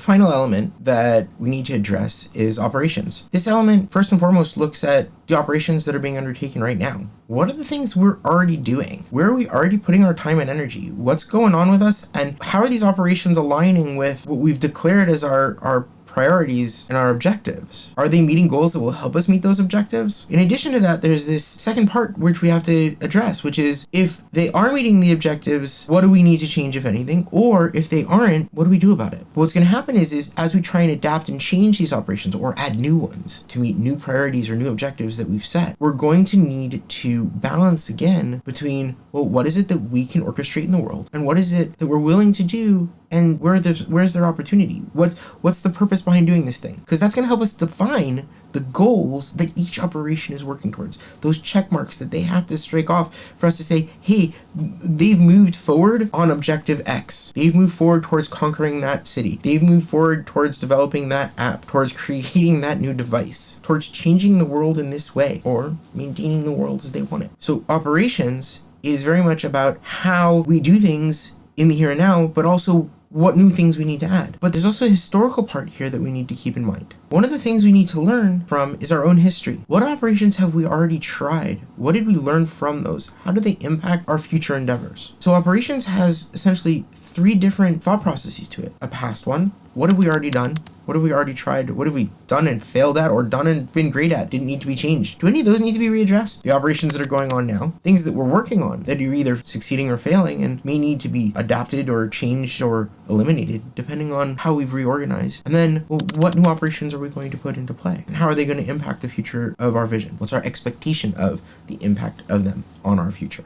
final element that we need to address is operations. This element, first and foremost, looks at the operations that are being undertaken right now. What are the things we're already doing? Where are we already putting our time and energy? What's going on with us? And how are these operations aligning with what we've declared as our priorities and our objectives? Are they meeting goals that will help us meet those objectives? In addition to that, there's this second part which we have to address, which is if they are meeting the objectives, what do we need to change, if anything? Or if they aren't, what do we do about it? What's going to happen is as we try and adapt and change these operations or add new ones to meet new priorities or new objectives that we've set, we're going to need to balance again between, well, what is it that we can orchestrate in the world? And what is it that we're willing to do? And where's their opportunity? What's the purpose behind doing this thing? Because that's going to help us define the goals that each operation is working towards. Those check marks that they have to strike off for us to say, hey, they've moved forward on objective X. They've moved forward towards conquering that city. They've moved forward towards developing that app, towards creating that new device, towards changing the world in this way, or maintaining the world as they want it. So operations is very much about how we do things in the here and now, but also what new things we need to add. But there's also a historical part here that we need to keep in mind. One of the things we need to learn from is our own history. What operations have we already tried? What did we learn from those? How do they impact our future endeavors? So operations has essentially 3 different thought processes to it. A past one, what have we already done? What have we already tried? What have we done and failed at, or done and been great at, didn't need to be changed? Do any of those need to be readdressed? The operations that are going on now, things that we're working on that are either succeeding or failing and may need to be adapted or changed or eliminated depending on how we've reorganized. And then, well, what new operations are we going to put into play? And how are they going to impact the future of our vision? What's our expectation of the impact of them on our future?